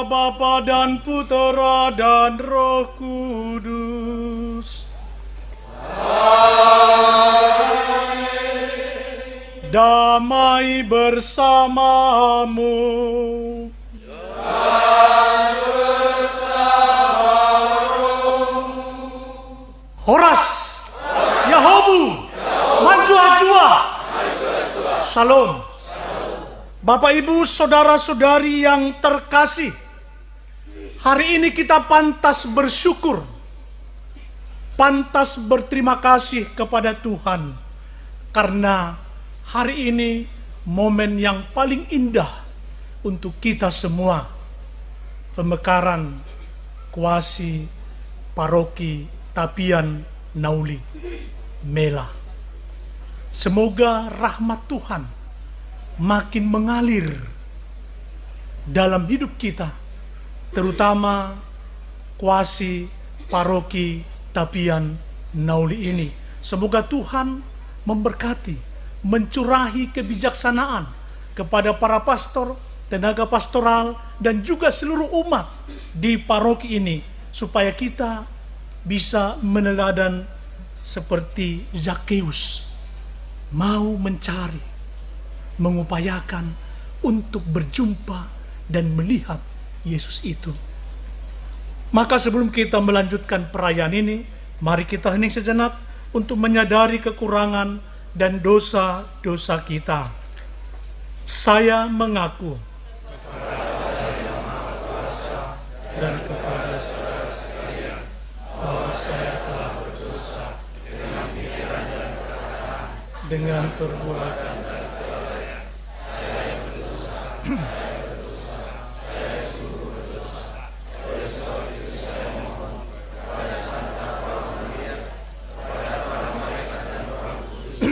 Bapa dan Putera dan Roh Kudus. Amin. Damai bersamamu. Dan bersamamu. Horas, Yahobu, Manjua-jua. Salam. Bapak, Ibu, saudara-saudari yang terkasih, hari ini kita pantas bersyukur, pantas berterima kasih kepada Tuhan, karena hari ini momen yang paling indah untuk kita semua, pemekaran kuasi paroki Tapian Nauli Mela. Semoga rahmat Tuhan makin mengalir dalam hidup kita, terutama kuasi paroki Tapian Nauli ini. Semoga Tuhan memberkati, mencurahi kebijaksanaan kepada para pastor, tenaga pastoral, dan juga seluruh umat di paroki ini, supaya kita bisa meneladan seperti Zakheus, mau mencari, mengupayakan untuk berjumpa dan melihat Yesus itu. Maka sebelum kita melanjutkan perayaan ini, mari kita hening sejenak untuk menyadari kekurangan dan dosa-dosa kita. Saya mengaku dan kepada saudara sekalian bahwa saya telah berdosa dengan pikiran dan perkataan, dengan perbuatan dan kelalaian. Saya berdosa, saya sungguh berdosa. Oleh sebab itu saya mohon kepada Santa Paula Maria, kepada para malaikat dan Roh Kudus,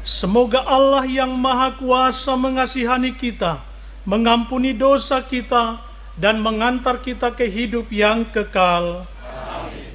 semoga Allah yang Maha Kuasa mengasihani kita, mengampuni dosa kita, dan mengantar kita ke hidup yang kekal. Amin.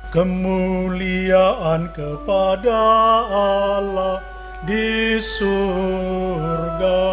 Kemuliaan kepada Allah di surga.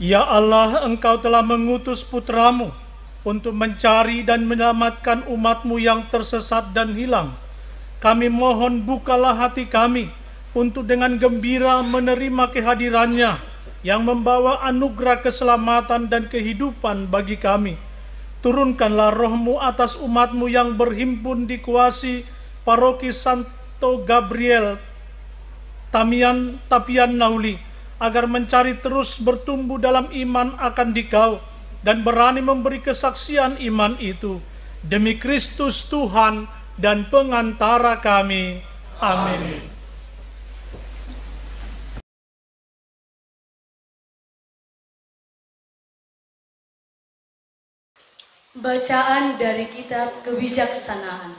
Ya Allah, Engkau telah mengutus putra-Mu untuk mencari dan menyelamatkan umat-Mu yang tersesat dan hilang. Kami mohon bukalah hati kami untuk dengan gembira menerima kehadirannya yang membawa anugerah keselamatan dan kehidupan bagi kami. Turunkanlah roh-Mu atas umat-Mu yang berhimpun di kuasi Paroki Santo Gabriel Tapian Nauli, agar mencari terus bertumbuh dalam iman akan Dikau dan berani memberi kesaksian iman itu. Demi Kristus Tuhan dan pengantara kami. Amin. Bacaan dari Kitab Kebijaksanaan.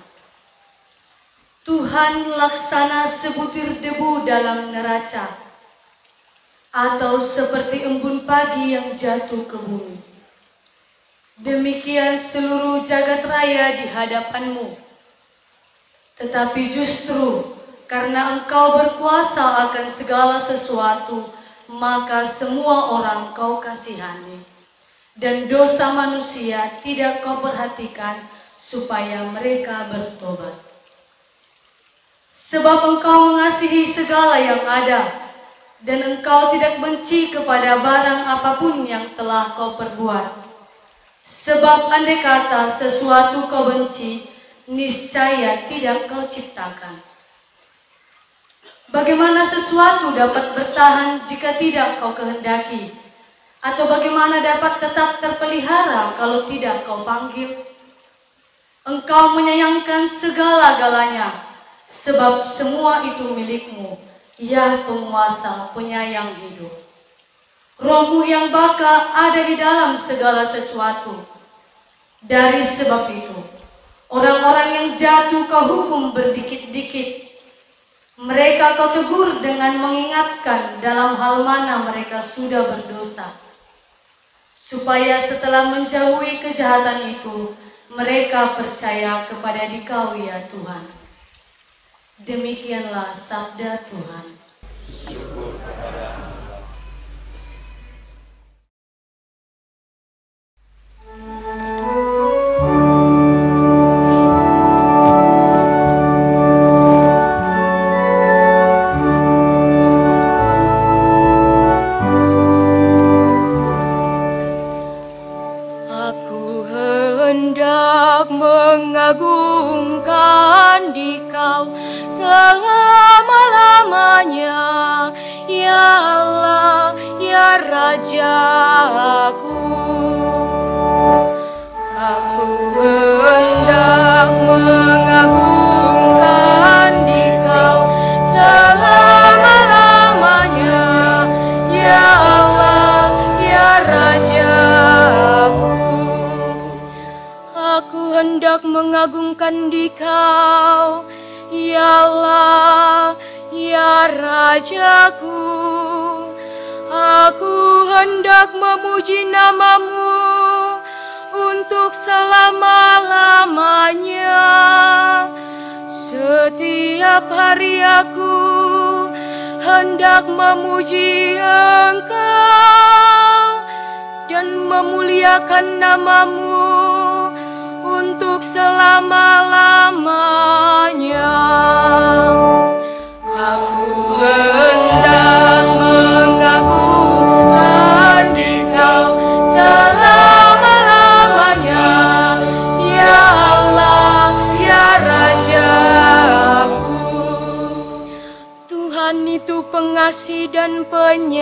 Tuhan laksana sebutir debu dalam neraca, atau seperti embun pagi yang jatuh ke bumi. Demikian seluruh jagat raya di hadapan-Mu. Tetapi justru karena Engkau berkuasa akan segala sesuatu, maka semua orang Kau kasihani. Dan dosa manusia tidak Kau perhatikan supaya mereka bertobat. Sebab Engkau mengasihi segala yang ada, dan Engkau tidak benci kepada barang apapun yang telah Kau perbuat. Sebab andai kata sesuatu Kau benci, niscaya tidak Kau ciptakan. Bagaimana sesuatu dapat bertahan jika tidak Kau kehendaki? Atau bagaimana dapat tetap terpelihara kalau tidak Kau panggil? Engkau menyayangkan segala-galanya, sebab semua itu milik-Mu, ya penguasa penyayang hidup. Roh-Mu yang baka ada di dalam segala sesuatu. Dari sebab itu, orang-orang yang jatuh Kau hukum berdikit-dikit. Mereka Kau tegur dengan mengingatkan dalam hal mana mereka sudah berdosa. Supaya setelah menjauhi kejahatan itu, mereka percaya kepada Dikau ya Tuhan. Demikianlah sabda Tuhan. Syukur kepada mengagungkan Dikau selama-lamanya, ya Allah, ya Rajaku. Aku hendak mengagungkan Dikau selama-lamanya, ya Allah, ya Rajaku. Aku hendak mengagungkan Dikau, ya Allah, ya Rajaku. Aku hendak memuji nama-Mu untuk selama-lamanya. Setiap hari aku hendak memuji Engkau dan memuliakan nama-Mu untuk selama-lamanya. Aku hendak mengagungkan Dikau selama-lamanya, ya Allah, ya Rajaku. Tuhan itu pengasih dan penyayang,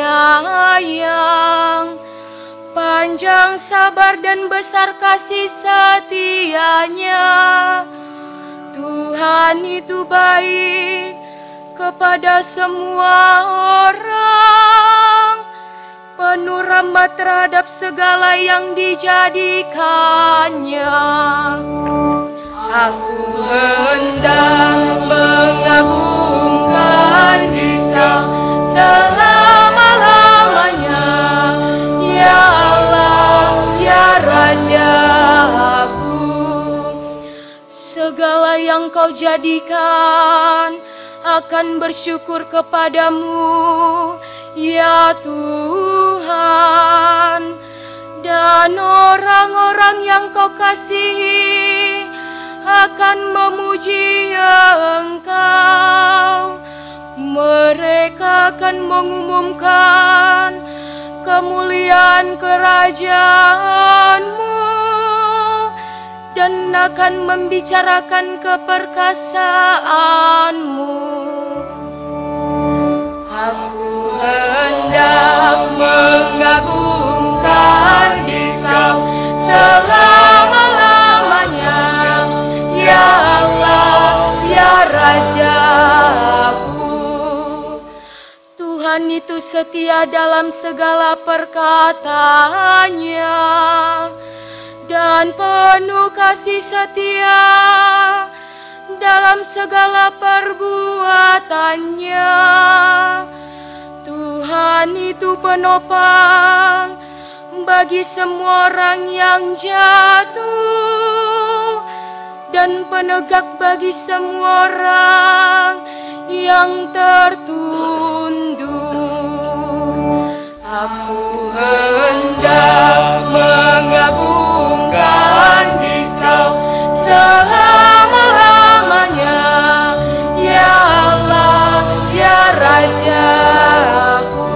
panjang sabar dan besar kasih setianya. Tuhan itu baik kepada semua orang, penuh rahmat terhadap segala yang dijadikannya. Aku hendak mengagungkan Dikau selama-lamanya, ya Allah, ya Rajaku. Segala yang Kau jadikan akan bersyukur kepadamu, ya Tuhan. Tuhan, dan orang-orang yang Kau kasihi akan memuji Engkau. Mereka akan mengumumkan kemuliaan kerajaan-Mu dan akan membicarakan keperkasaan-Mu. Aku hendak mengagungkan Dikau selama-lamanya, ya Allah, ya Rajaku. Tuhan itu setia dalam segala perkataannya dan penuh kasih setia dalam segala perbuatannya. Tuhan itu penopang bagi semua orang yang jatuh dan penegak bagi semua orang yang tertunduk. Aku hendak mengagungkan Dikau selama-lamanya, ya Allah, ya Rajaku.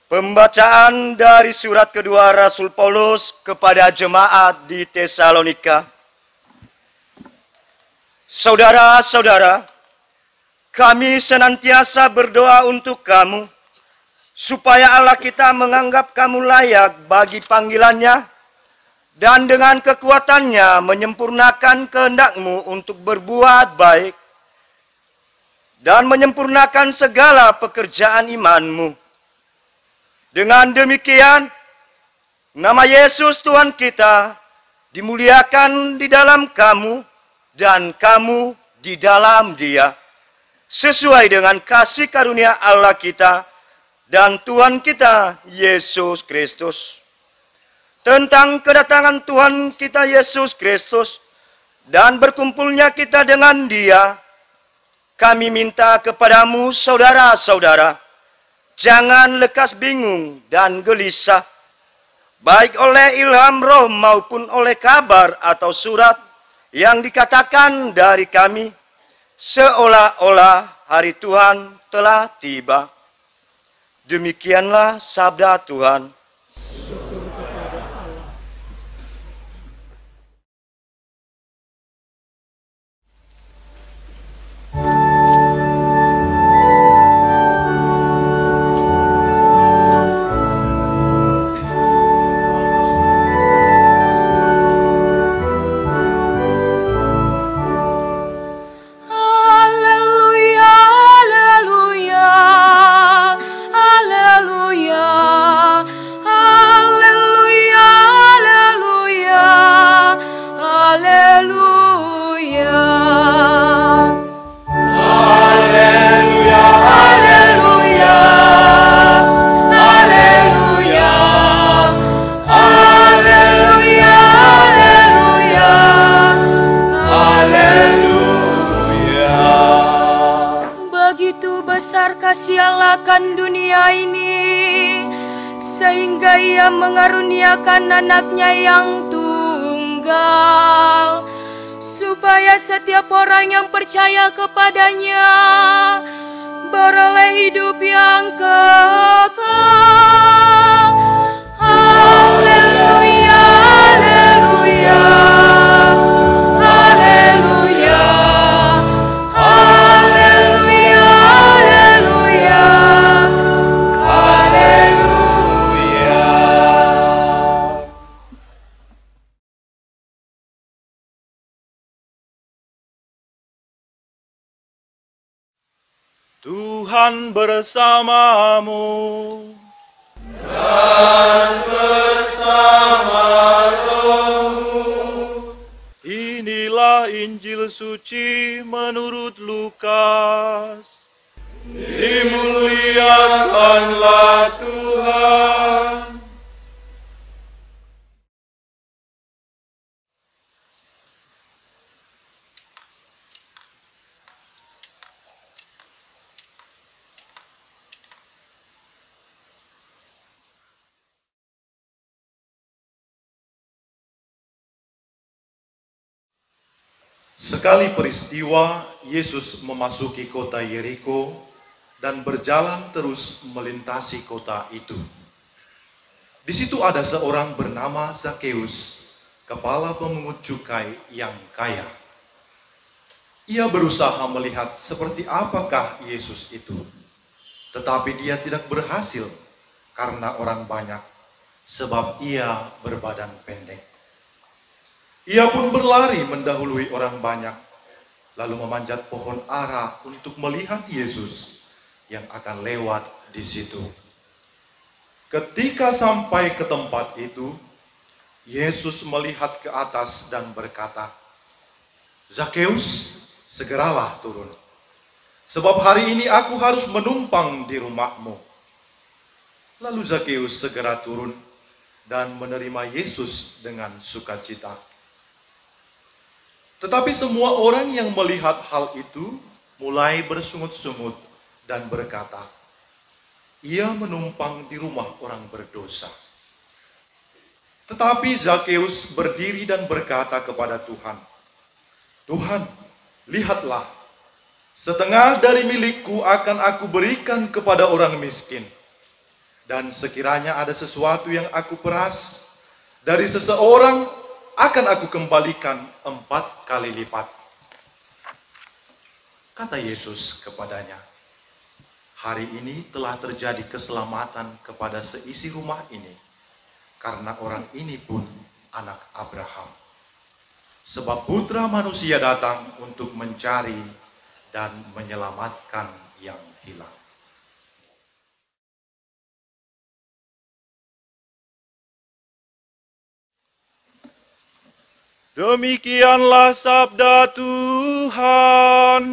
Pembacaan dari surat kedua Rasul Paulus kepada jemaat di Tesalonika. Saudara-saudara, kami senantiasa berdoa untuk kamu, supaya Allah kita menganggap kamu layak bagi panggilannya, dan dengan kekuatannya menyempurnakan kehendakmu untuk berbuat baik, dan menyempurnakan segala pekerjaan imanmu. Dengan demikian, nama Yesus Tuhan kita dimuliakan di dalam kamu, dan kamu di dalam Dia, sesuai dengan kasih karunia Allah kita dan Tuhan kita Yesus Kristus. Tentang kedatangan Tuhan kita Yesus Kristus dan berkumpulnya kita dengan Dia, kami minta kepadamu saudara-saudara, jangan lekas bingung dan gelisah, baik oleh ilham roh maupun oleh kabar atau surat yang dikatakan dari kami, seolah-olah hari Tuhan telah tiba. Demikianlah sabda Tuhan. kasih Allah akan dunia ini, sehingga Ia mengaruniakan anaknya yang tunggal, supaya setiap orang yang percaya kepadanya beroleh hidup yang kekal. Haleluya, haleluya, haleluya, haleluya, haleluya, haleluya. Tuhan bersamamu. Inilah Injil suci menurut Lukas. Dimuliakanlah Tuhan. Sekali peristiwa, Yesus memasuki kota Yeriko dan berjalan terus melintasi kota itu. Di situ ada seorang bernama Zakeus, kepala pemungut cukai yang kaya. Ia berusaha melihat seperti apakah Yesus itu, tetapi dia tidak berhasil karena orang banyak, sebab ia berbadan pendek. Ia pun berlari mendahului orang banyak, lalu memanjat pohon ara untuk melihat Yesus yang akan lewat di situ. Ketika sampai ke tempat itu, Yesus melihat ke atas dan berkata, "Zakeus, segeralah turun, sebab hari ini aku harus menumpang di rumahmu." Lalu Zakeus segera turun dan menerima Yesus dengan sukacita. Tetapi semua orang yang melihat hal itu mulai bersungut-sungut dan berkata, "Ia menumpang di rumah orang berdosa." Tetapi Zakeus berdiri dan berkata kepada Tuhan, "Tuhan, lihatlah, setengah dari milikku akan aku berikan kepada orang miskin. Dan sekiranya ada sesuatu yang aku peras dari seseorang, akan aku kembalikan 4 kali lipat." Kata Yesus kepadanya, "Hari ini telah terjadi keselamatan kepada seisi rumah ini, karena orang ini pun anak Abraham. Sebab Putra Manusia datang untuk mencari dan menyelamatkan yang hilang." Demikianlah sabda Tuhan.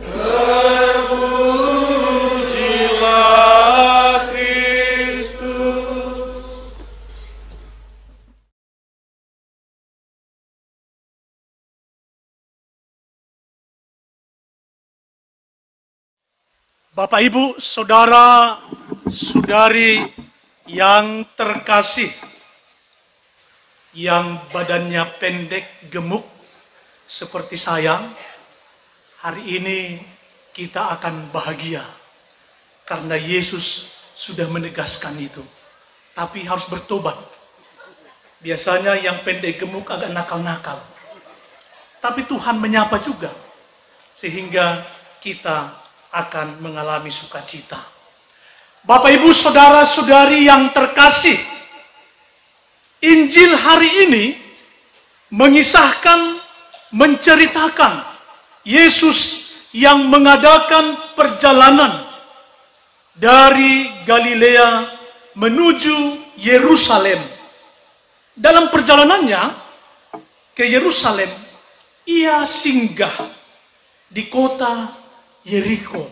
Terpujilah Kristus. Bapak, Ibu, Saudara, Saudari yang terkasih, yang badannya pendek gemuk seperti saya, hari ini kita akan bahagia karena Yesus sudah menegaskan itu. Tapi harus bertobat. Biasanya yang pendek gemuk agak nakal-nakal, tapi Tuhan menyapa juga sehingga kita akan mengalami sukacita. Bapak, Ibu, Saudara, Saudari yang terkasih, Injil hari ini menceritakan Yesus yang mengadakan perjalanan dari Galilea menuju Yerusalem. Dalam perjalanannya ke Yerusalem, ia singgah di kota Yeriko.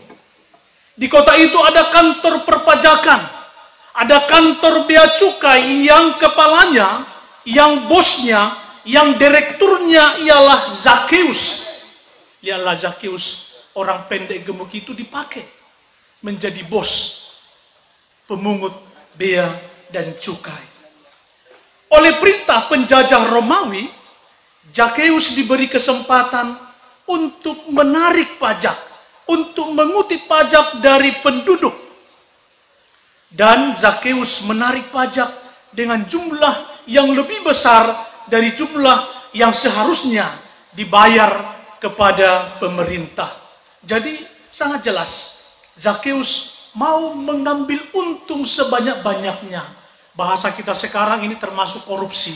Di kota itu ada kantor perpajakan. Ada kantor bea cukai yang kepalanya, yang bosnya, yang direkturnya ialah Zakeus. Ialah Zakeus, orang pendek gemuk itu dipakai menjadi bos pemungut bea dan cukai. Oleh perintah penjajah Romawi, Zakeus diberi kesempatan untuk menarik pajak, untuk mengutip pajak dari penduduk. Dan Zakeus menarik pajak dengan jumlah yang lebih besar dari jumlah yang seharusnya dibayar kepada pemerintah. Jadi sangat jelas, Zakeus mau mengambil untung sebanyak-banyaknya. Bahasa kita sekarang ini termasuk korupsi.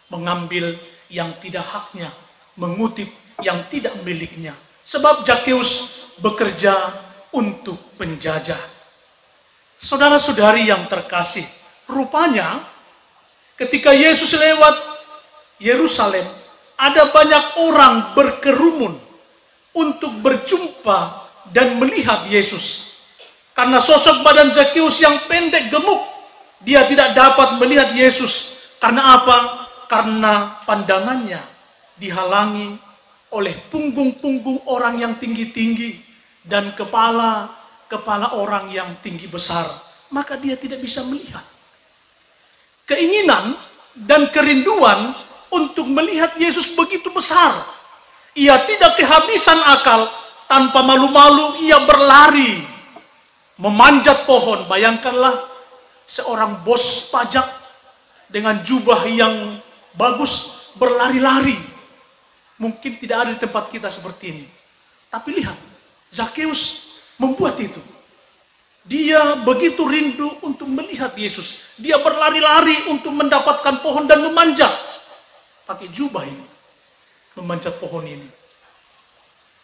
Mengambil yang tidak haknya, mengutip yang tidak miliknya. Sebab Zakeus bekerja untuk penjajah. Saudara-saudari yang terkasih, rupanya ketika Yesus lewat Yerusalem, ada banyak orang berkerumun untuk berjumpa dan melihat Yesus. Karena sosok badan Zakeus yang pendek gemuk, dia tidak dapat melihat Yesus. Karena apa? Karena pandangannya dihalangi oleh punggung-punggung orang yang tinggi-tinggi dan kepala orang yang tinggi besar, maka dia tidak bisa melihat. Keinginan dan kerinduan untuk melihat Yesus begitu besar. Ia tidak kehabisan akal, tanpa malu-malu ia berlari, memanjat pohon. Bayangkanlah seorang bos pajak dengan jubah yang bagus berlari-lari. Mungkin tidak ada di tempat kita seperti ini. Tapi lihat, Zakheus membuat itu. Dia begitu rindu untuk melihat Yesus. Dia berlari-lari untuk mendapatkan pohon dan memanjat. Pakai jubah ini. Memanjat pohon ini.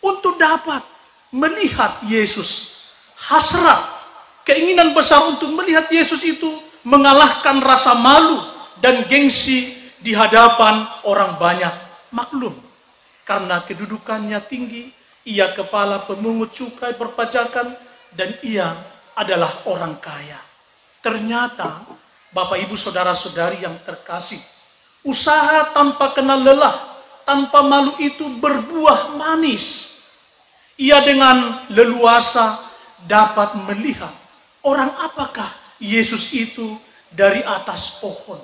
Untuk dapat melihat Yesus. Hasrat, keinginan besar untuk melihat Yesus itu mengalahkan rasa malu dan gengsi di hadapan orang banyak. Maklum, karena kedudukannya tinggi, ia kepala pemungut cukai perpajakan, dan ia adalah orang kaya. Ternyata, Bapak Ibu Saudara-saudari yang terkasih, usaha tanpa kenal lelah, tanpa malu itu berbuah manis. Ia dengan leluasa dapat melihat orang apakah Yesus itu dari atas pohon.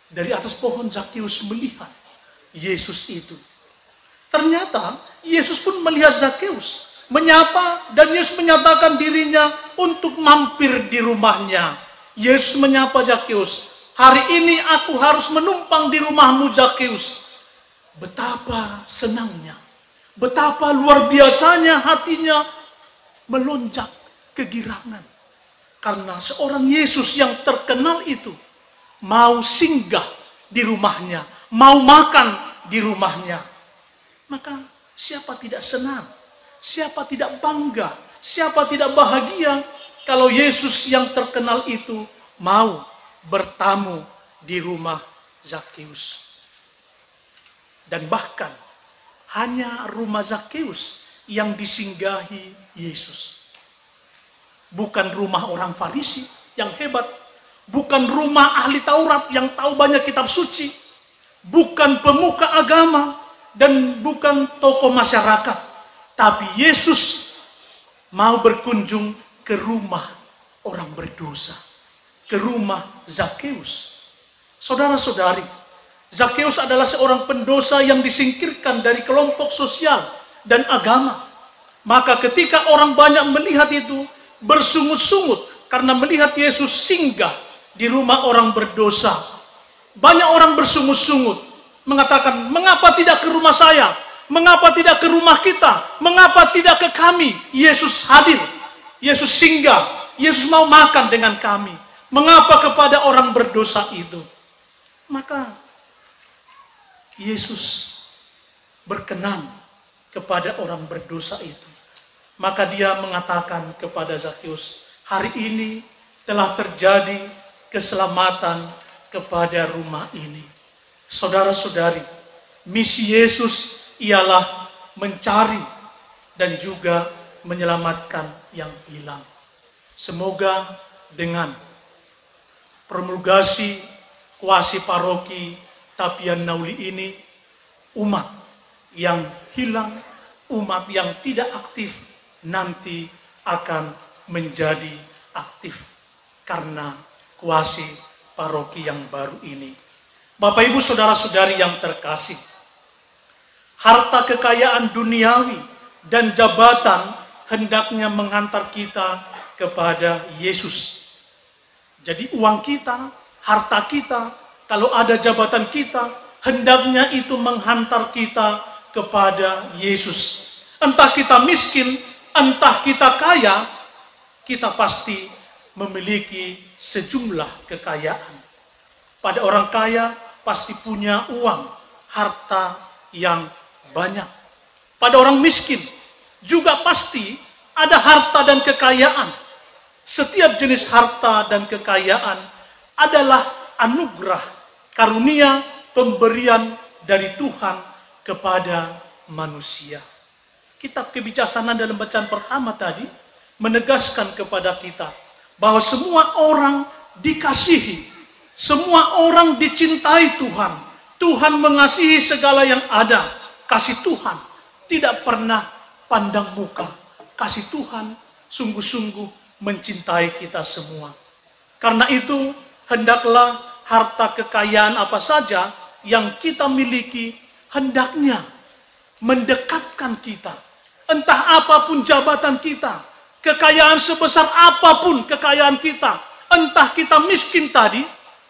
Dari atas pohon Zakheus melihat Yesus itu. Ternyata Yesus pun melihat Zakheus, menyapa, dan Yesus menyatakan dirinya untuk mampir di rumahnya. Yesus menyapa Zakheus, "Hari ini aku harus menumpang di rumahmu, Zakheus." Betapa senangnya, betapa luar biasanya hatinya melonjak kegirangan. Karena seorang Yesus yang terkenal itu mau singgah di rumahnya, mau makan di rumahnya. Maka siapa tidak senang? Siapa tidak bangga? Siapa tidak bahagia kalau Yesus yang terkenal itu mau bertamu di rumah Zakheus? Dan bahkan hanya rumah Zakheus yang disinggahi Yesus. Bukan rumah orang Farisi yang hebat, bukan rumah ahli Taurat yang tahu banyak kitab suci, bukan pemuka agama, dan bukan tokoh masyarakat. Tapi Yesus mau berkunjung ke rumah orang berdosa, ke rumah Zakheus. Saudara-saudari, Zakheus adalah seorang pendosa yang disingkirkan dari kelompok sosial dan agama. Maka ketika orang banyak melihat itu, bersungut-sungut karena melihat Yesus singgah di rumah orang berdosa. Banyak orang bersungut-sungut, mengatakan, "Mengapa tidak ke rumah saya? Mengapa tidak ke rumah kita? Mengapa tidak ke kami?" Yesus hadir, Yesus singgah, Yesus mau makan dengan kami. Mengapa kepada orang berdosa itu? Maka Yesus berkenan kepada orang berdosa itu. Maka dia mengatakan kepada Zakheus, "Hari ini telah terjadi keselamatan kepada rumah ini." Saudara-saudari, misi Yesus ialah mencari dan juga menyelamatkan yang hilang. Semoga dengan promulgasi kuasi paroki Tapian Nauli ini, umat yang hilang, umat yang tidak aktif, nanti akan menjadi aktif karena kuasi paroki yang baru ini. Bapak Ibu Saudara-saudari yang terkasih, harta kekayaan duniawi dan jabatan hendaknya menghantar kita kepada Yesus. Jadi uang kita, harta kita, kalau ada jabatan kita, hendaknya itu menghantar kita kepada Yesus. Entah kita miskin, entah kita kaya, kita pasti memiliki sejumlah kekayaan. Pada orang kaya pasti punya uang, harta yang banyak. Pada orang miskin juga pasti ada harta dan kekayaan. Setiap jenis harta dan kekayaan adalah anugerah, karunia, pemberian dari Tuhan kepada manusia. Kitab Kebijaksanaan dalam bacaan pertama tadi menegaskan kepada kita bahwa semua orang dikasihi, semua orang dicintai Tuhan. Tuhan mengasihi segala yang ada. Kasih Tuhan tidak pernah pandang muka. Kasih Tuhan sungguh-sungguh mencintai kita semua. Karena itu, hendaklah harta kekayaan apa saja yang kita miliki hendaknya mendekatkan kita. Entah apapun jabatan kita, kekayaan sebesar apapun kekayaan kita, entah kita miskin tadi,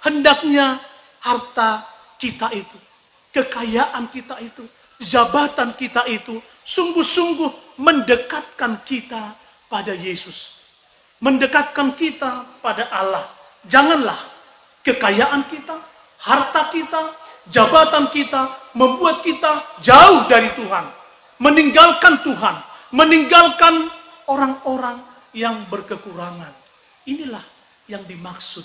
hendaknya harta kita itu, kekayaan kita itu, jabatan kita itu, sungguh-sungguh mendekatkan kita pada Yesus. Mendekatkan kita pada Allah. Janganlah kekayaan kita, harta kita, jabatan kita membuat kita jauh dari Tuhan. Meninggalkan Tuhan. Meninggalkan orang-orang yang berkekurangan. Inilah yang dimaksud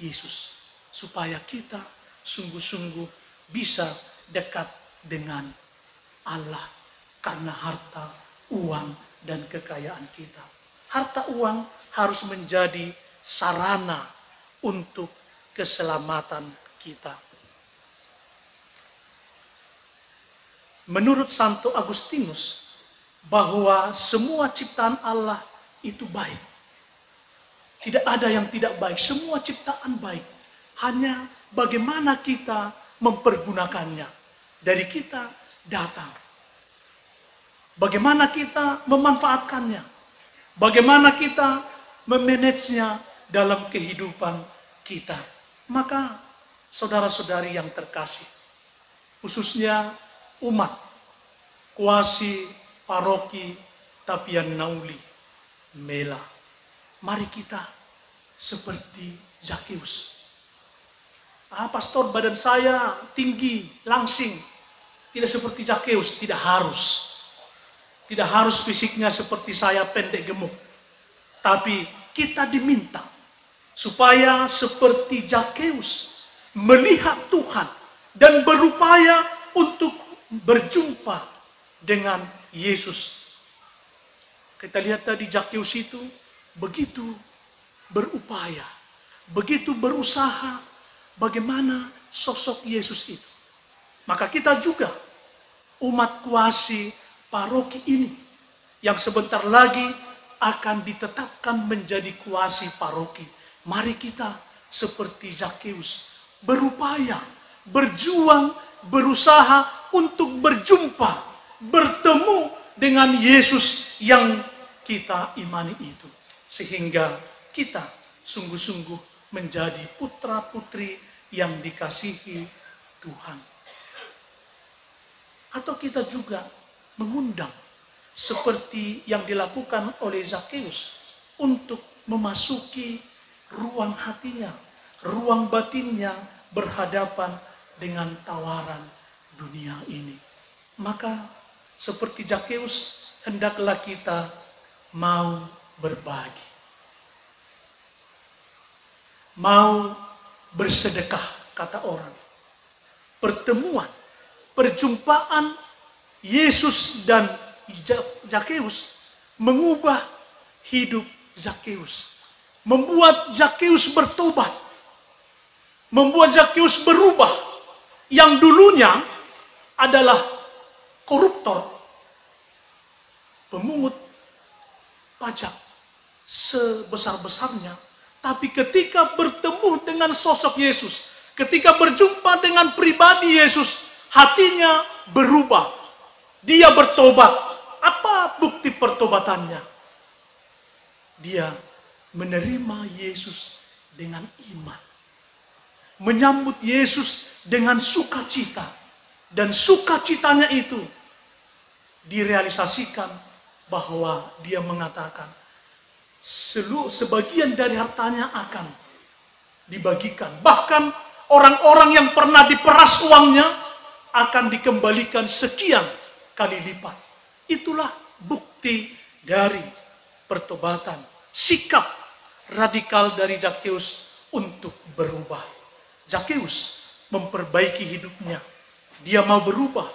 Yesus. Supaya kita sungguh-sungguh bisa dekat dengan Allah. Karena harta, uang, dan kekayaan kita. Harta uang harus menjadi sarana untuk keselamatan kita. Menurut Santo Agustinus, bahwa semua ciptaan Allah itu baik. Tidak ada yang tidak baik, semua ciptaan baik. Hanya bagaimana kita mempergunakannya. Dari kita datang. Bagaimana kita memanfaatkannya. Bagaimana kita memanagenya dalam kehidupan kita. Maka saudara-saudari yang terkasih, khususnya umat kuasi paroki Tapian Nauli Mela, mari kita seperti Zakeus. Pastor, badan saya tinggi, langsing. Tidak seperti Zakeus, tidak harus. Tidak harus fisiknya seperti saya pendek gemuk. Tapi kita diminta supaya seperti Zakeus melihat Tuhan dan berupaya untuk berjumpa dengan Yesus. Kita lihat tadi Zakeus itu begitu berupaya, begitu berusaha bagaimana sosok Yesus itu. Maka kita juga umat kuasi paroki ini yang sebentar lagi akan ditetapkan menjadi kuasi paroki. Mari kita seperti Zakeus berupaya, berjuang, berusaha untuk berjumpa, bertemu dengan Yesus yang kita imani itu. Sehingga kita sungguh-sungguh menjadi putra-putri yang dikasihi Tuhan. Atau kita juga mengundang seperti yang dilakukan oleh Zakeus untuk memasuki ruang hatinya, ruang batinnya berhadapan dengan tawaran dunia ini. Maka seperti Zakeus, hendaklah kita mau berbagi. Mau bersedekah, kata orang. Pertemuan, perjumpaan Yesus dan Zakeus mengubah hidup Zakeus. Membuat Zakeus bertobat. Membuat Zakeus berubah. Yang dulunya adalah koruptor, pemungut pajak sebesar-besarnya. Tapi ketika bertemu dengan sosok Yesus, ketika berjumpa dengan pribadi Yesus, hatinya berubah. Dia bertobat. Apa bukti pertobatannya? Dia menerima Yesus dengan iman. Menyambut Yesus dengan sukacita. Dan sukacitanya itu direalisasikan bahwa dia mengatakan sebagian dari hartanya akan dibagikan. Bahkan orang-orang yang pernah diperas uangnya akan dikembalikan sekian kali lipat. Itulah bukti dari pertobatan. Sikap radikal dari Zakeus untuk berubah. Zakeus memperbaiki hidupnya. Dia mau berubah.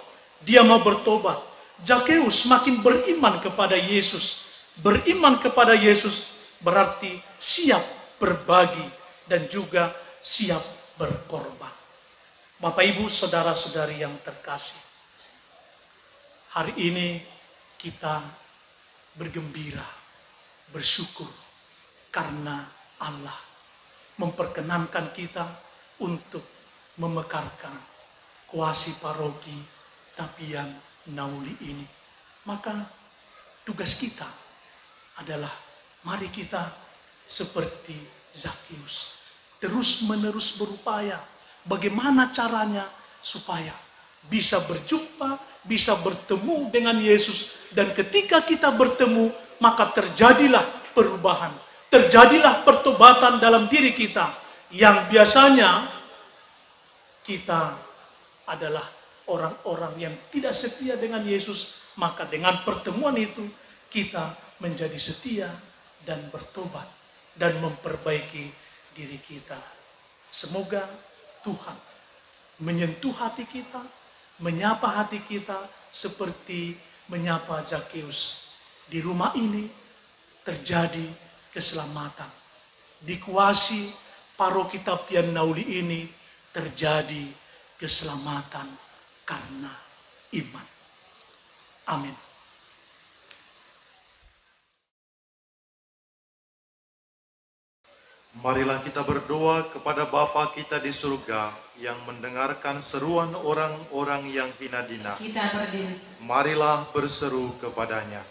Dia mau bertobat. Zakeus makin beriman kepada Yesus. Beriman kepada Yesus berarti siap berbagi dan juga siap berkorban. Bapak, Ibu, saudara-saudari yang terkasih, hari ini kita bergembira, bersyukur karena Allah memperkenankan kita untuk memekarkan kuasi paroki Tapian Nauli ini. Maka tugas kita adalah mari kita seperti Zakius terus-menerus berupaya bagaimana caranya supaya bisa berjumpa, bisa bertemu dengan Yesus. Dan ketika kita bertemu, maka terjadilah perubahan, terjadilah pertobatan dalam diri kita. Yang biasanya kita adalah orang-orang yang tidak setia dengan Yesus, maka dengan pertemuan itu kita menjadi setia dan bertobat dan memperbaiki diri kita. Semoga Tuhan menyentuh hati kita, menyapa hati kita seperti menyapa Zakius. Di rumah ini terjadi keselamatan. Di kuasi paroki Tapian Nauli ini terjadi keselamatan karena iman. Amin. Marilah kita berdoa kepada Bapa kita di surga yang mendengarkan seruan orang-orang yang hina dina. Kita berdiri. Marilah berseru kepadanya.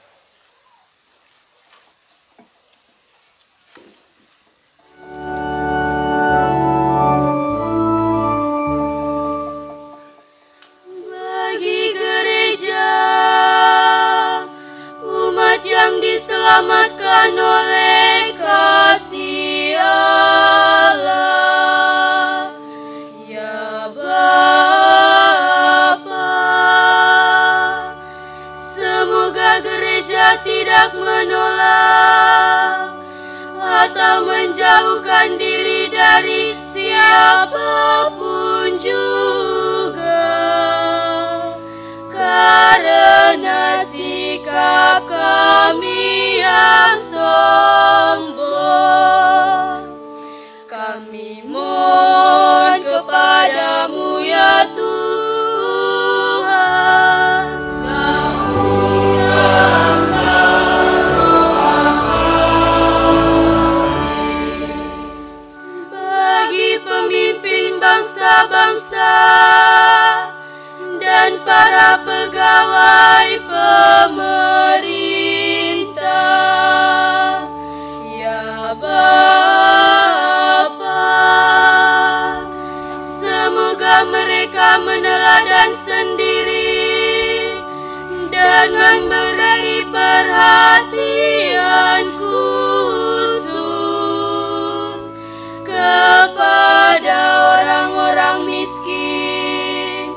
Bagi gereja, umat yang diselamatkan oleh kasih Allah, ya Bapa, semoga gereja tidak menolak atau menjauhkan diri dari siapapun juga, karena sikap kami yang sombong. Kami mohon kepadamu ya Tuhan, bagi pemimpin bangsa-bangsa dan para pegawai pemerintah, ya Bapa, semoga mereka meneladan sendiri dengan memberi perhatian khusus kepada orang-orang miskin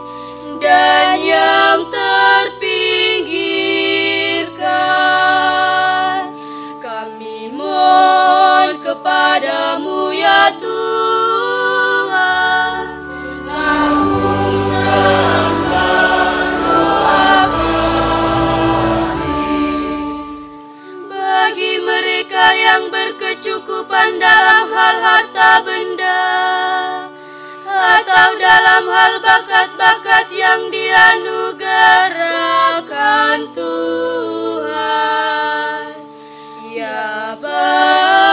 dan yang terpinggirkan. Kami mohon kepadamu ya Tuhan, kabulkanlah doa kami. Bagi mereka yang berkecukupan dalam hal harta benda atau dalam hal bakat-bakat yang dianugerahkan Tuhan, ya Bapa,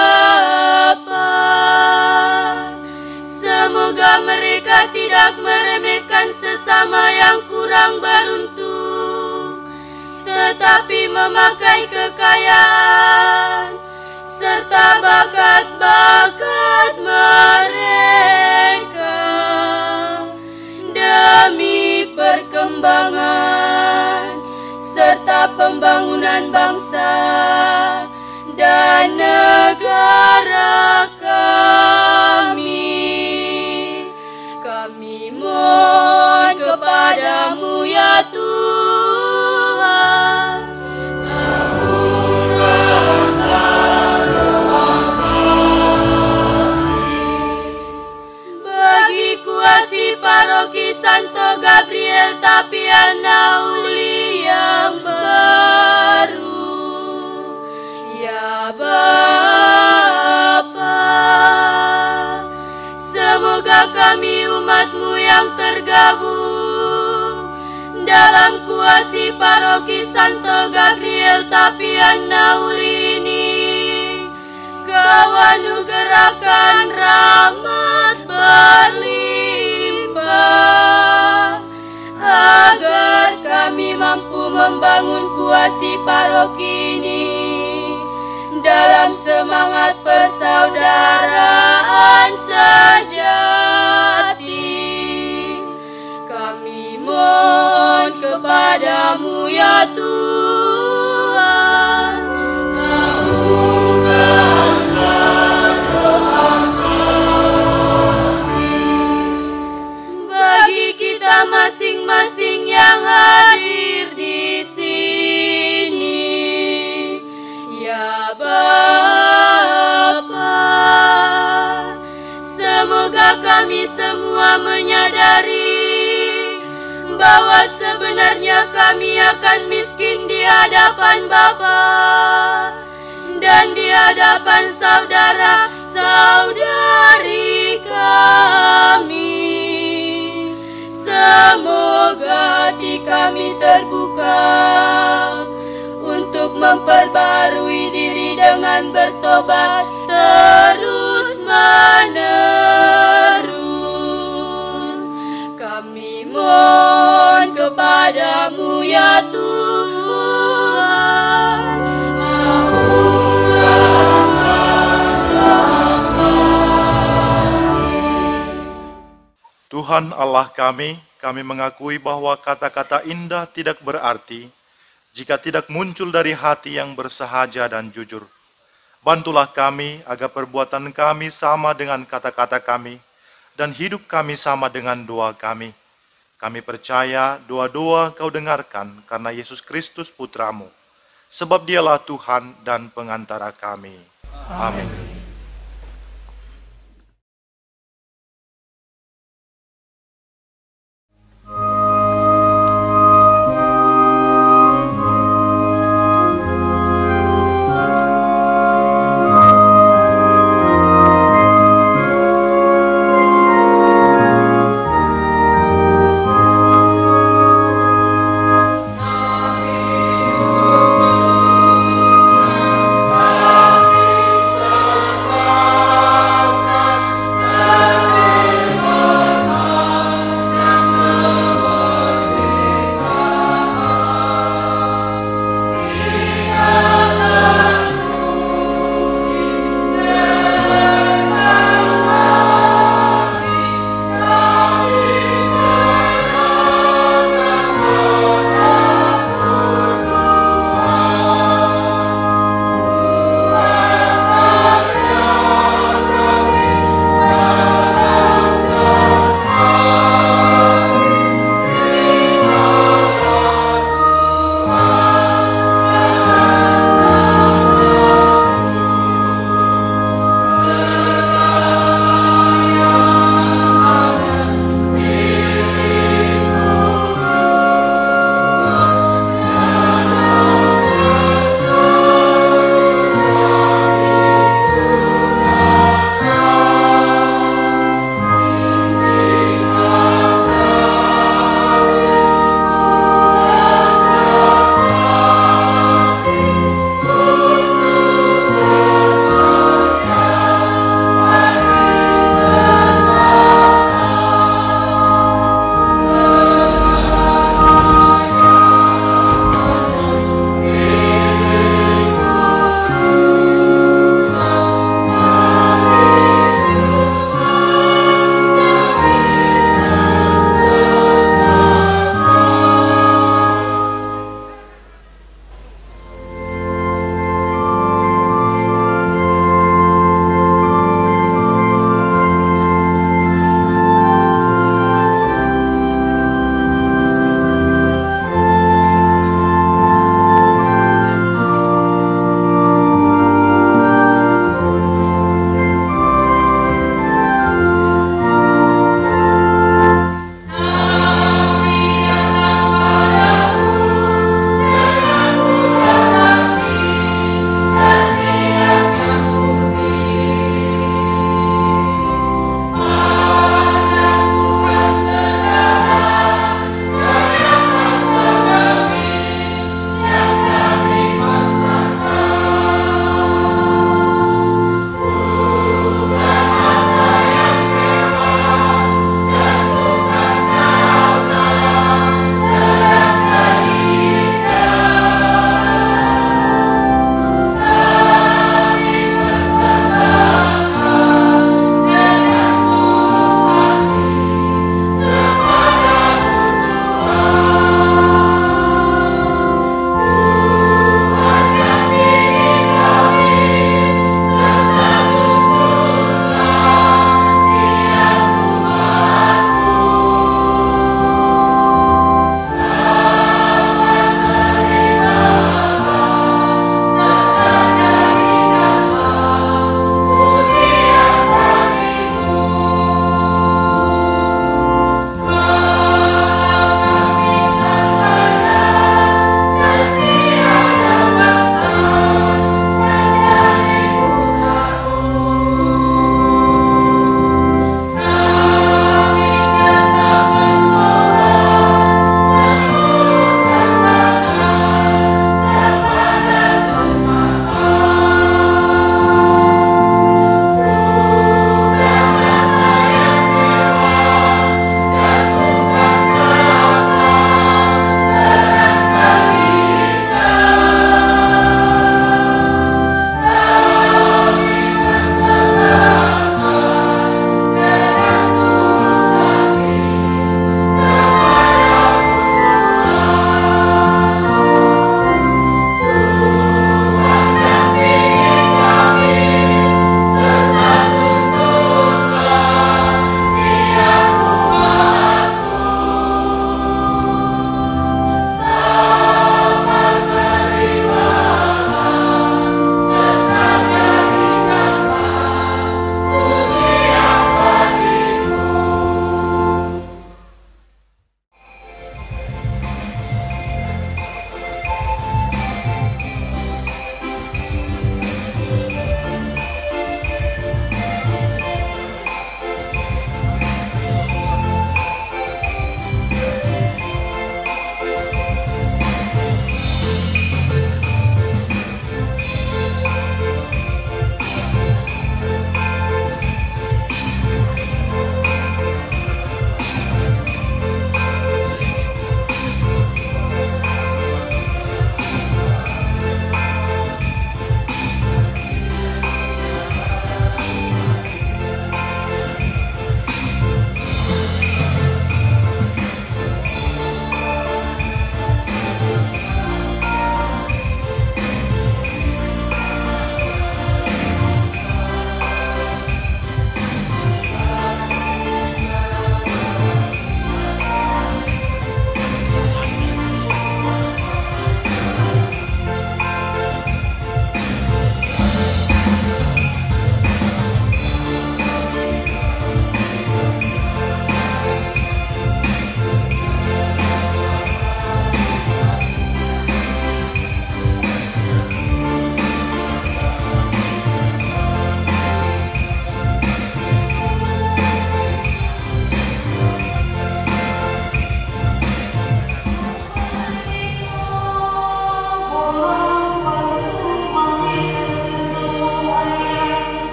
semoga mereka tidak meremehkan sesama yang kurang beruntung, tetapi memakai kekayaan serta bakat-bakat mereka demi perkembangan serta pembangunan bangsa dan negara kami. Kami mohon kepadamu ya Tuhan, kabulkanlah doa kami. Bagi kuasi paroki Santo Gabriel Tapian Nauli yang baru, ya Bapa, semoga kami umatmu yang tergabung dalam kuasi paroki Santo Gabriel Tapian Nauli ini Kau anugerahkan rahmat berlimpah membangun kuasi paroki ini dalam semangat persaudaraan sejati. Kami mohon kepadamu ya Tuhan, kabulkanlah doa kami. Bagi kita masing-masing yang hadir di sini, ya Bapa, semoga kami semua menyadari bahwa sebenarnya kami akan miskin di hadapan Bapa dan di hadapan saudara-saudari kami. Semoga hati kami terbuka untuk memperbarui diri dengan bertobat terus-menerus. Kami mohon kepadamu ya Tuhan, Tuhan Allah kami mengakui bahwa kata-kata indah tidak berarti jika tidak muncul dari hati yang bersahaja dan jujur. Bantulah kami agar perbuatan kami sama dengan kata-kata kami, dan hidup kami sama dengan doa kami. Kami percaya doa-doa Kau dengarkan karena Yesus Kristus Putramu, sebab Dialah Tuhan dan pengantara kami. Amin. Amin.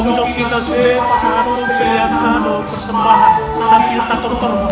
Cocok kita sudah pasang kelihatan persembahan sambil tator tormo.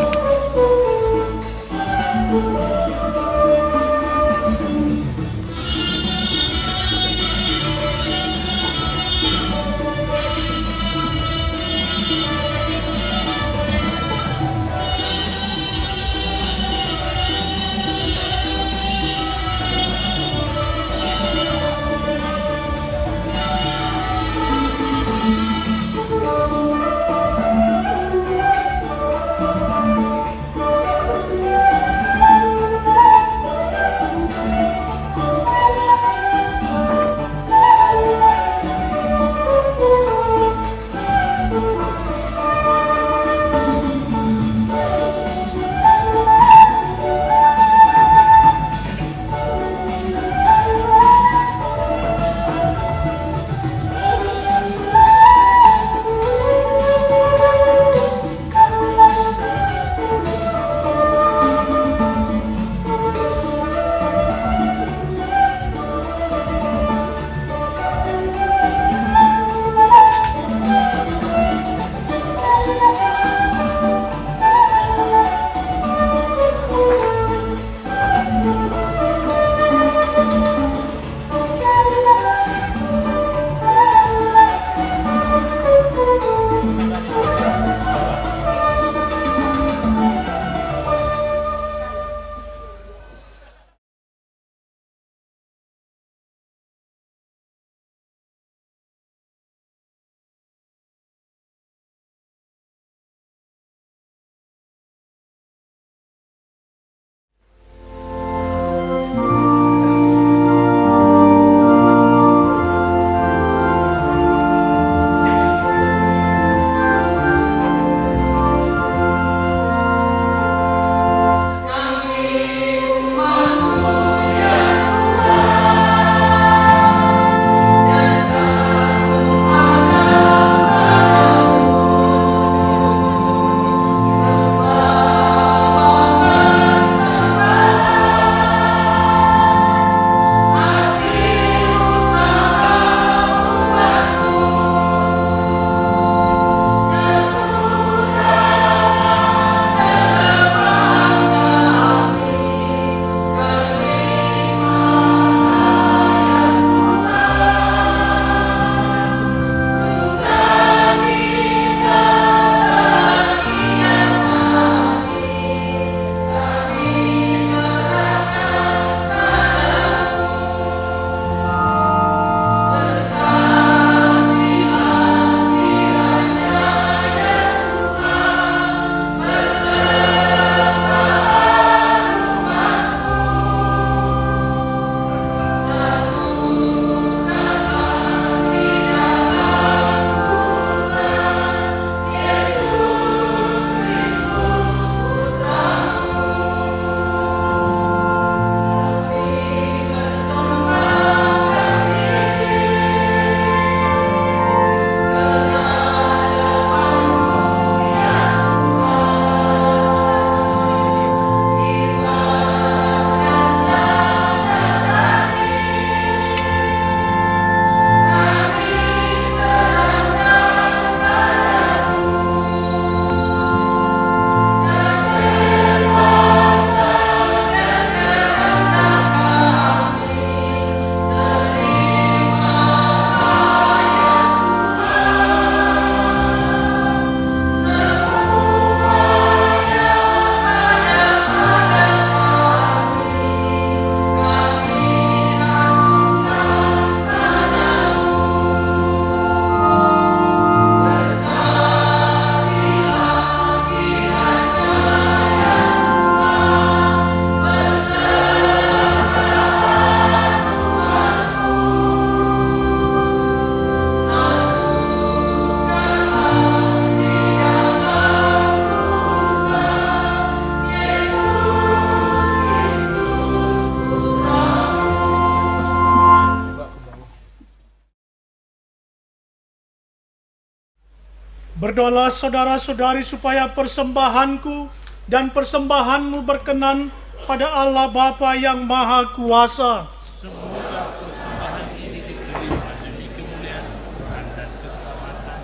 Berdoalah saudara-saudari supaya persembahanku dan persembahanmu berkenan pada Allah Bapa yang Maha Kuasa. Semoga persembahan ini diterima demi kemuliaan Tuhan dan keselamatan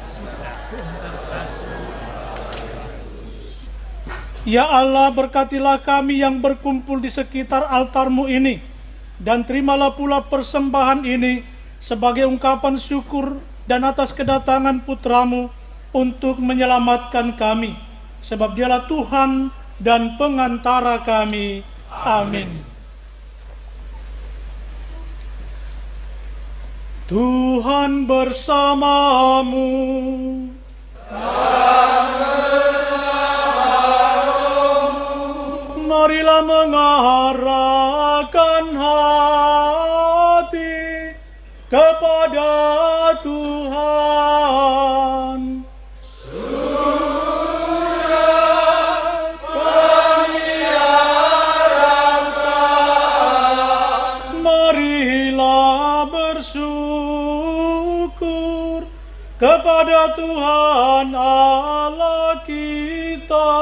Ya Allah, berkatilah kami yang berkumpul di sekitar altar-Mu ini, dan terimalah pula persembahan ini sebagai ungkapan syukur dan atas kedatangan Putra-Mu untuk menyelamatkan kami, sebab Dialah Tuhan dan pengantara kami. Amin. Tuhan bersamamu. Marilah mengarahkan hati kepada Tuhan. Sudah kami harapkan. Marilah bersyukur kepada Tuhan Allah kita.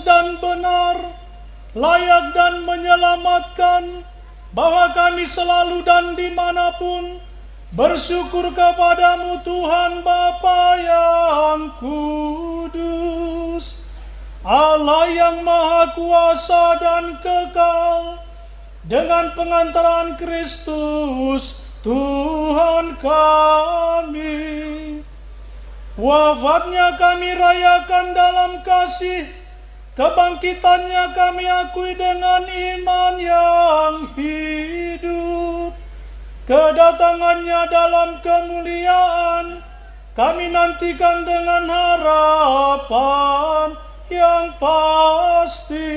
Dan benar, layak dan menyelamatkan, bahwa kami selalu dan dimanapun bersyukur kepadamu Tuhan Bapa yang kudus, Allah yang maha kuasa dan kekal, dengan pengantaran Kristus Tuhan kami. Wafatnya kami rayakan dalam kasih, kebangkitannya kami akui dengan iman yang hidup. Kedatangannya dalam kemuliaan kami nantikan dengan harapan yang pasti.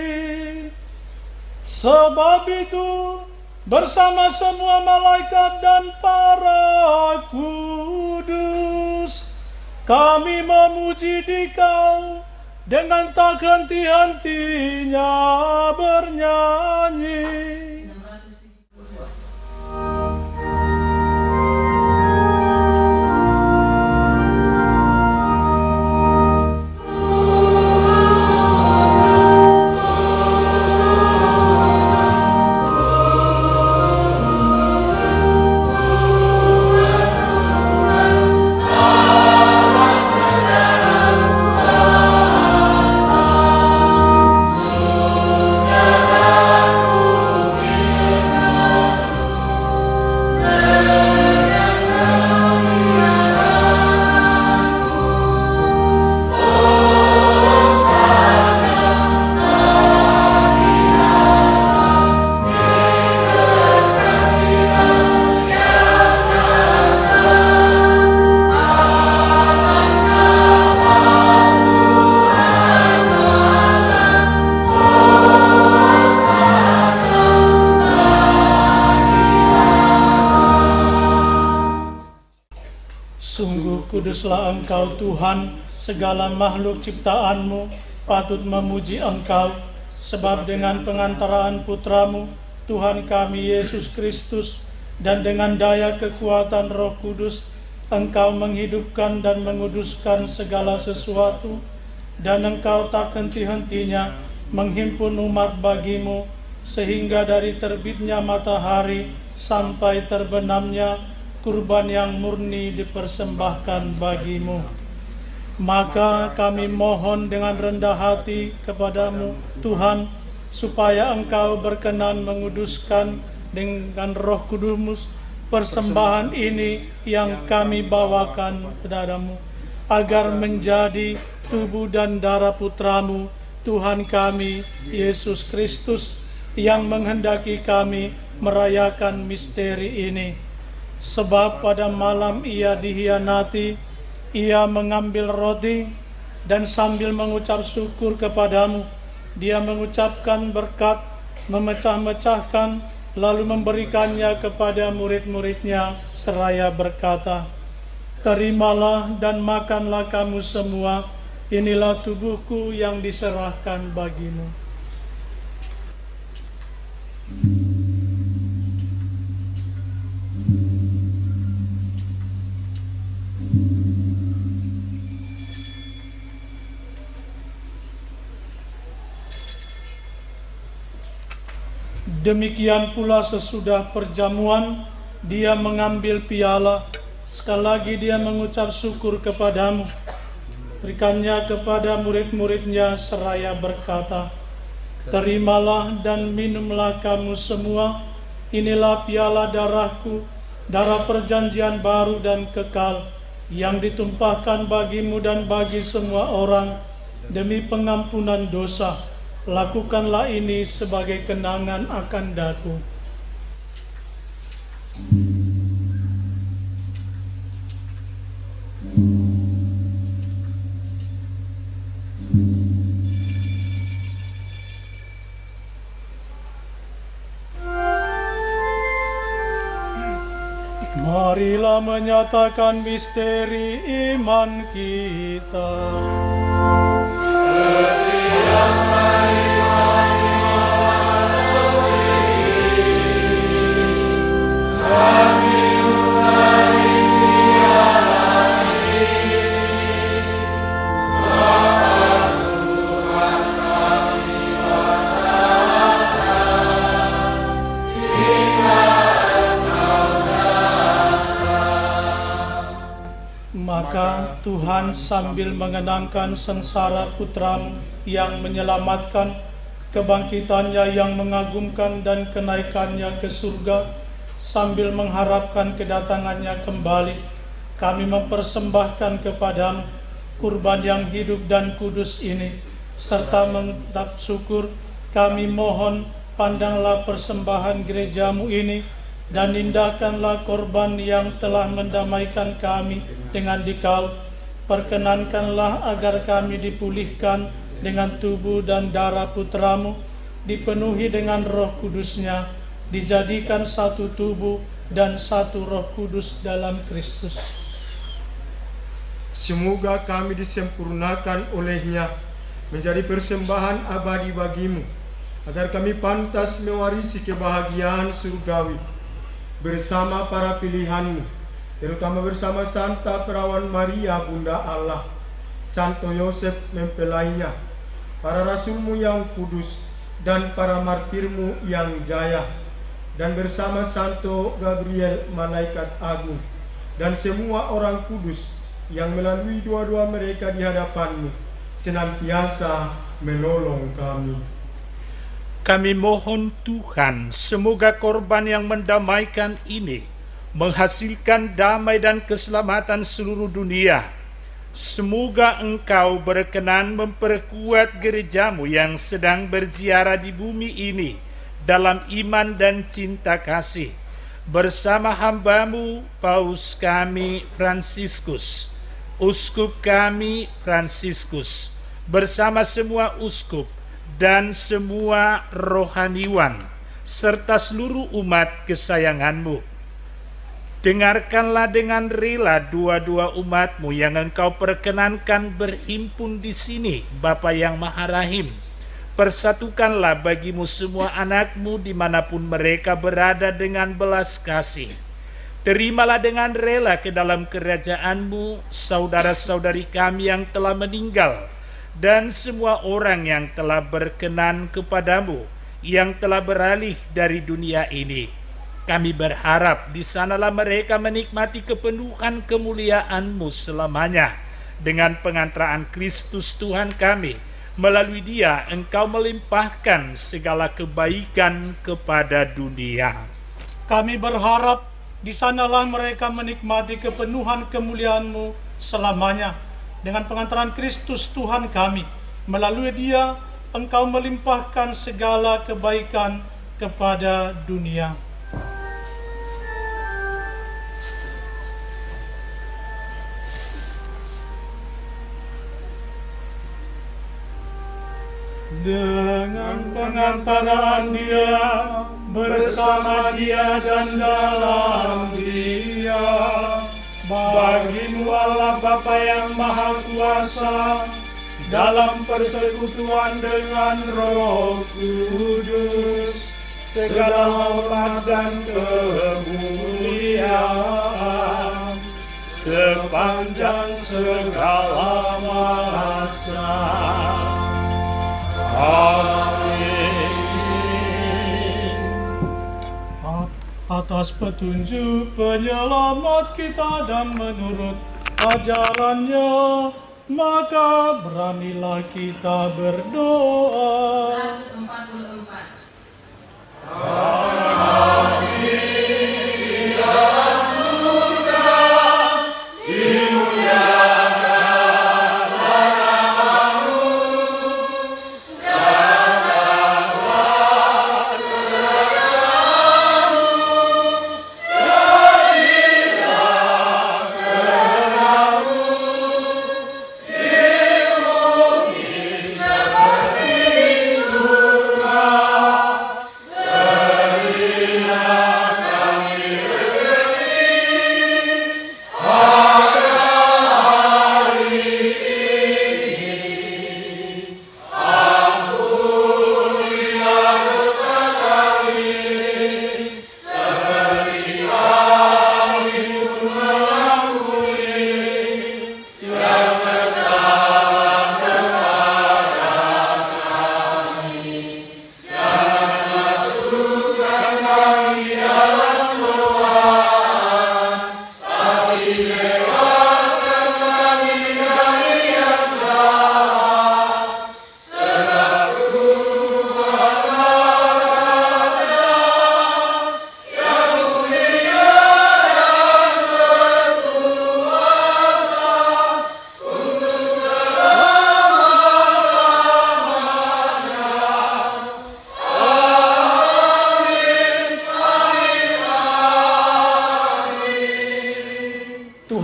Sebab itu, bersama semua malaikat dan para kudus, kami memuji Dikau dengan tak henti-hentinya bernyanyi. Kuduslah Engkau Tuhan, segala makhluk ciptaan-Mu patut memuji Engkau, sebab dengan pengantaraan Putra-Mu, Tuhan kami Yesus Kristus, dan dengan daya kekuatan Roh Kudus, Engkau menghidupkan dan menguduskan segala sesuatu, dan Engkau tak henti-hentinya menghimpun umat bagi-Mu, sehingga dari terbitnya matahari sampai terbenamnya kurban yang murni dipersembahkan bagi-Mu. Maka kami mohon dengan rendah hati kepadamu Tuhan, supaya Engkau berkenan menguduskan dengan Roh Kudus persembahan ini yang kami bawakan kepadamu, agar menjadi tubuh dan darah Putra-Mu, Tuhan kami Yesus Kristus, yang menghendaki kami merayakan misteri ini. Sebab pada malam Ia dihianati, Ia mengambil roti, dan sambil mengucap syukur kepadamu, Dia mengucapkan berkat, memecah-mecahkan, lalu memberikannya kepada murid-muridnya, seraya berkata, "Terimalah dan makanlah kamu semua, inilah tubuhku yang diserahkan bagimu." Demikian pula sesudah perjamuan, dia mengambil piala. Sekali lagi dia mengucap syukur kepadamu. Berikannya kepada murid-muridnya seraya berkata, terimalah dan minumlah kamu semua. Inilah piala darahku, darah perjanjian baru dan kekal, yang ditumpahkan bagimu dan bagi semua orang demi pengampunan dosa. Lakukanlah ini sebagai kenangan akan daku. Marilah menyatakan misteri iman kita. Setiap hari kami unai piala ini, Bapa Tuhan kami katakan, hingga Engkau datang. Maka Tuhan sambil mengenangkan sengsara putra-Mu yang menyelamatkan, kebangkitannya yang mengagumkan dan kenaikannya ke surga, sambil mengharapkan kedatangannya kembali, kami mempersembahkan kepadamu kurban yang hidup dan kudus ini, serta mengucap syukur. Kami mohon, pandanglah persembahan gerejamu ini, dan indahkanlah korban yang telah mendamaikan kami dengan Dikau. Perkenankanlah agar kami dipulihkan dengan tubuh dan darah putra-Mu, dipenuhi dengan Roh Kudus-Nya, dijadikan satu tubuh dan satu Roh Kudus dalam Kristus. Semoga kami disempurnakan oleh-Nya menjadi persembahan abadi bagimu, agar kami pantas mewarisi kebahagiaan surgawi bersama para pilihan-Mu, terutama bersama Santa Perawan Maria Bunda Allah, Santo Yosef mempelainya, para rasul-Mu yang kudus, dan para martir-Mu yang jaya, dan bersama Santo Gabriel Malaikat Agung, dan semua orang kudus yang melalui dua-dua mereka di hadapan-Mu senantiasa menolong kami. Kami mohon Tuhan, semoga korban yang mendamaikan ini menghasilkan damai dan keselamatan seluruh dunia. Semoga Engkau berkenan memperkuat gerejamu yang sedang berziarah di bumi ini dalam iman dan cinta kasih, bersama hamba-Mu Paus kami Fransiskus, Uskup kami Fransiskus, bersama semua uskup dan semua rohaniwan, serta seluruh umat kesayangan-Mu. Dengarkanlah dengan rela dua-dua umat-Mu yang Engkau perkenankan berhimpun di sini, Bapa yang Maha Rahim. Persatukanlah bagimu semua anak-Mu dimanapun mereka berada dengan belas kasih. Terimalah dengan rela ke dalam kerajaan-Mu saudara-saudari kami yang telah meninggal, dan semua orang yang telah berkenan kepadamu, yang telah beralih dari dunia ini. Kami berharap di sanalah mereka menikmati kepenuhan kemuliaan-Mu selamanya. Dengan pengantaraan Kristus Tuhan kami, melalui Dia Engkau melimpahkan segala kebaikan kepada dunia. Kami berharap di sanalah mereka menikmati kepenuhan kemuliaan-Mu selamanya. Dengan pengantaran Kristus Tuhan kami, melalui Dia Engkau melimpahkan segala kebaikan kepada dunia. Dengan pengantaran Dia, bersama Dia dan dalam Dia, bagi-Mu Allah Bapa yang Maha Kuasa, dalam persekutuan dengan Roh Kudus, segala hormat dan kemuliaan sepanjang segala masa. Amin. atas petunjuk penyelamat kita dan menurut ajarannya, maka beranilah kita berdoa. 144.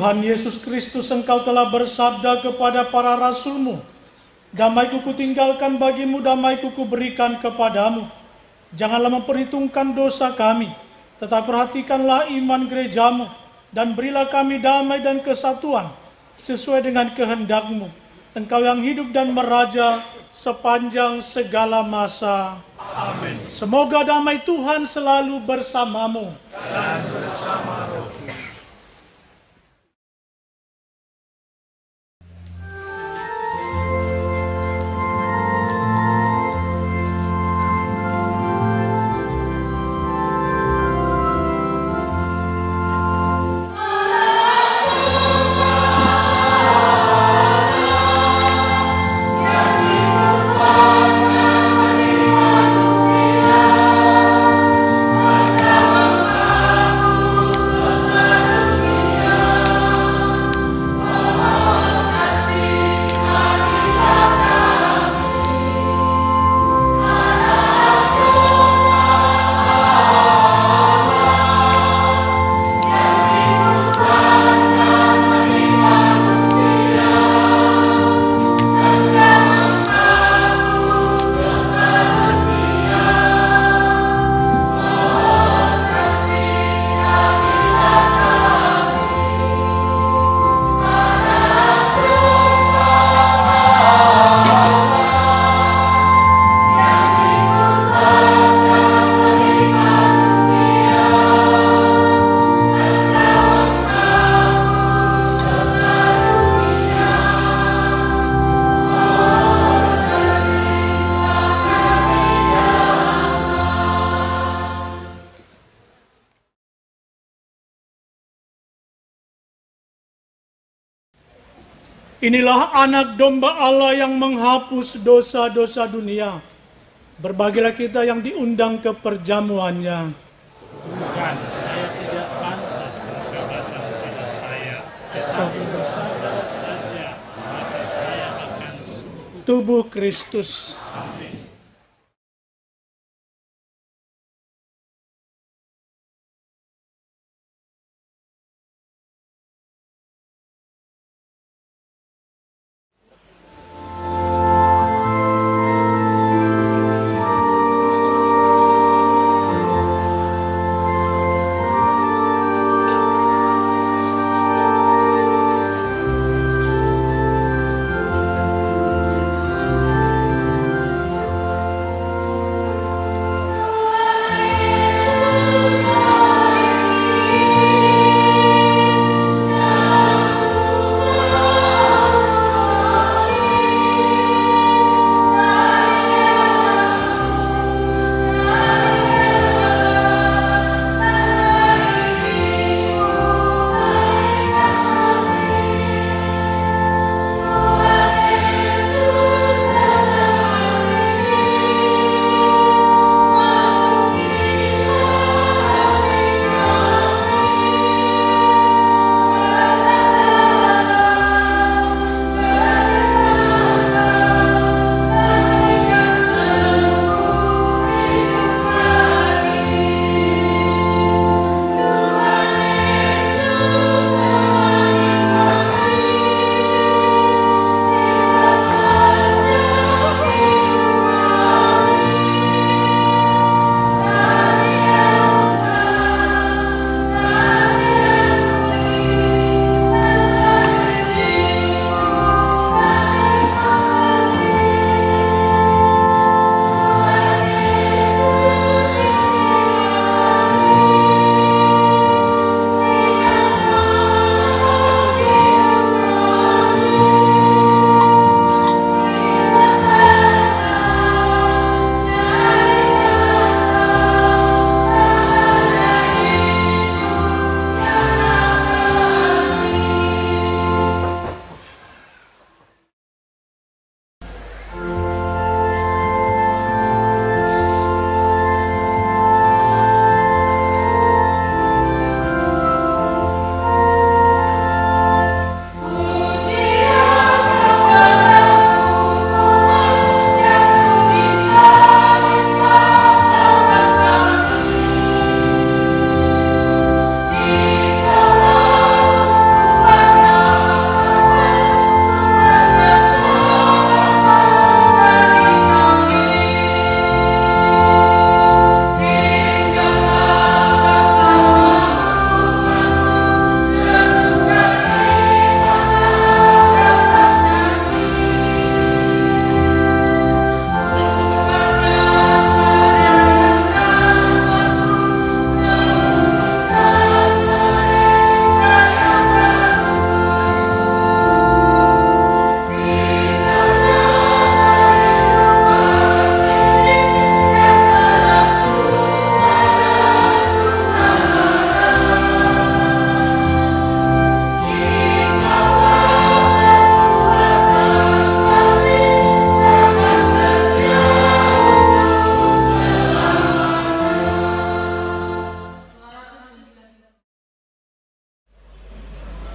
Tuhan Yesus Kristus, Engkau telah bersabda kepada para rasul-Mu, damai-Ku kutinggalkan bagimu, damai-Ku kuberikan kepadamu. Janganlah memperhitungkan dosa kami, tetapi perhatikanlah iman gereja-Mu, dan berilah kami damai dan kesatuan, sesuai dengan kehendak-Mu. Engkau yang hidup dan meraja sepanjang segala masa. Amin. Semoga damai Tuhan selalu bersamamu dan bersama roh. Inilah anak domba Allah yang menghapus dosa-dosa dunia. Berbahagialah kita yang diundang ke perjamuannya. Tuhan, saya tidak pantas berkata pada saya, tetapi bersabda saja, maka saya akan sembuh. Tubuh Kristus. Amin.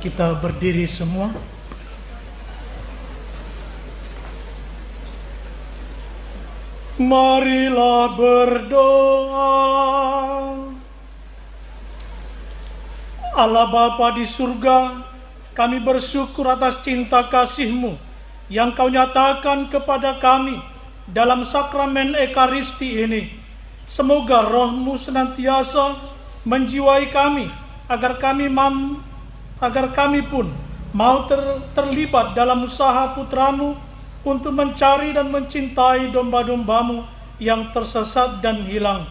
Kita berdiri semua. Marilah berdoa. Allah Bapa di surga, kami bersyukur atas cinta kasih-Mu yang Kau nyatakan kepada kami dalam sakramen Ekaristi ini. Semoga Roh-Mu senantiasa menjiwai kami agar kami pun mau terlibat dalam usaha putra-Mu untuk mencari dan mencintai domba-domba-Mu yang tersesat dan hilang.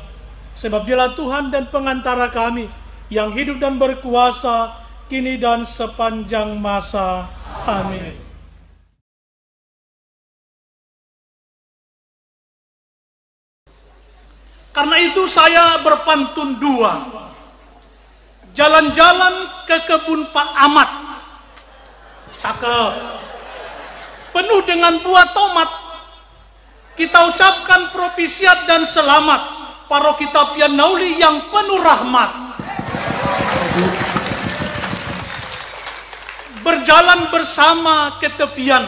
Sebab Dialah Tuhan dan pengantara kami yang hidup dan berkuasa kini dan sepanjang masa. Amin. Karena itu saya berpantun dua. Jalan-jalan ke kebun Pak Ahmad. Cakep. Penuh dengan buah tomat. Kita ucapkan propisiat dan selamat. Paroki Tapian Nauli yang penuh rahmat. Berjalan bersama ke tepian.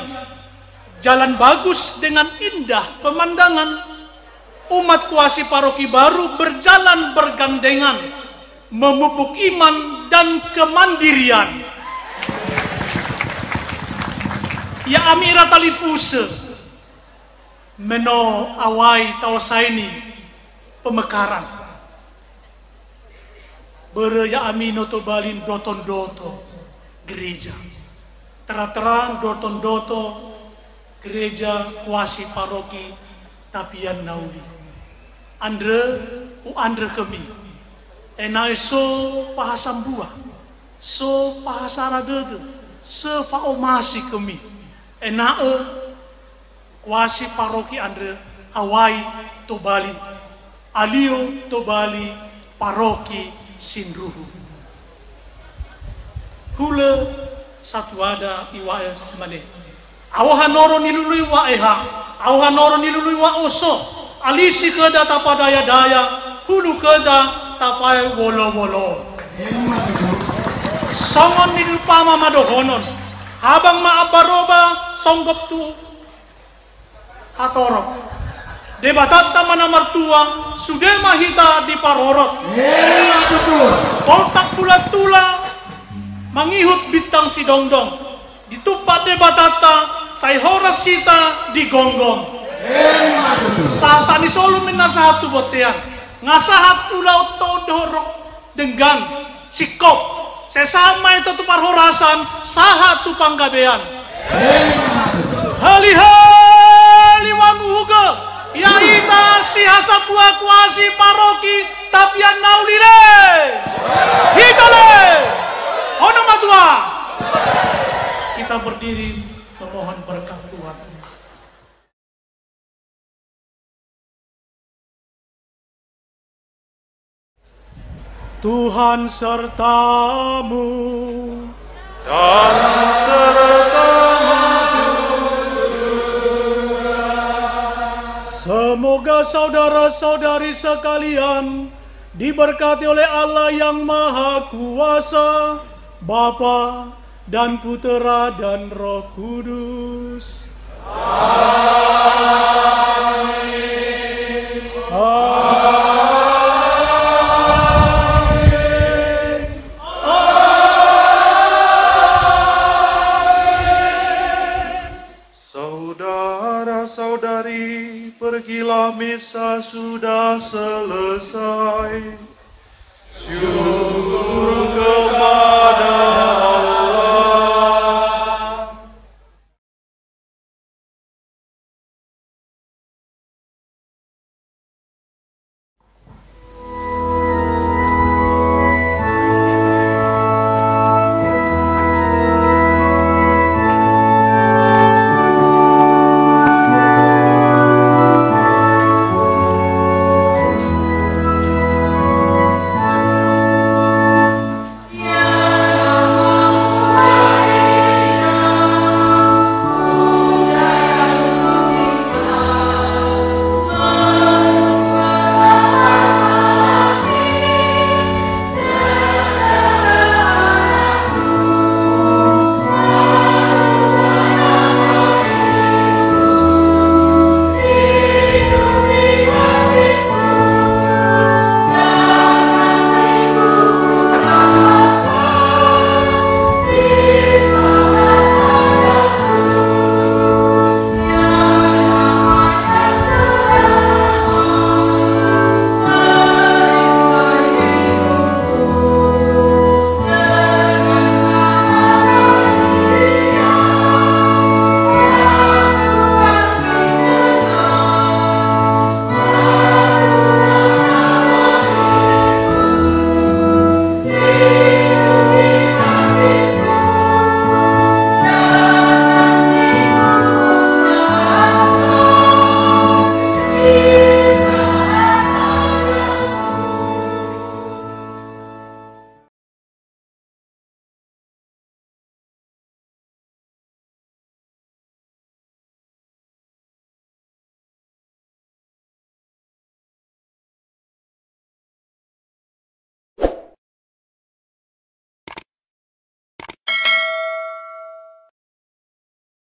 Jalan bagus dengan indah pemandangan. Umat kuasi paroki baru berjalan bergandengan. Memupuk iman dan kemandirian. Ya amira talipuse meno awai tawasaini pemekaran. Bere ya amino to balin doton doto gereja. Terang-terang doton doto gereja kuasi paroki Tapian Nauli. Andre kami. Enai so pahasam buah, so pahasara dede, so faomasi kami. Enae kuasi paroki Andre Hawaii to Bali, Alio to Bali paroki Sinruhu. Hule satu ada iwae semane. Awahanoro nilului wa eha, awahanoro nilului wa oso, alisi keda tapadaya daya, hulu keda tapai wolo-wolo. Songon ni upama madohonon. Habang maabaroba songgop tu hatorok. Debatata mana martua sudah mahita di parorot. Koltak tula-tula mangihut bintang si dongdong. Ditupat debatata say horas sita di gonggong. Sasani solo minasahat tu botean. Ngasahat ulau todorok dengan sikop sesama itu tu parhorasan sahat tu panggabean hali-hali wamuhuge ya ita si hasa kuasi paroki Tapian Nauli le hitole ono matua. Kita berdiri memohon berkat Tuhan. Tuhan sertamu dan sertamu juga. Semoga saudara-saudari sekalian diberkati oleh Allah yang Maha Kuasa, Bapa dan Putera dan Roh Kudus. Amin. Amin. Saudara-saudari, pergilah misa sudah selesai.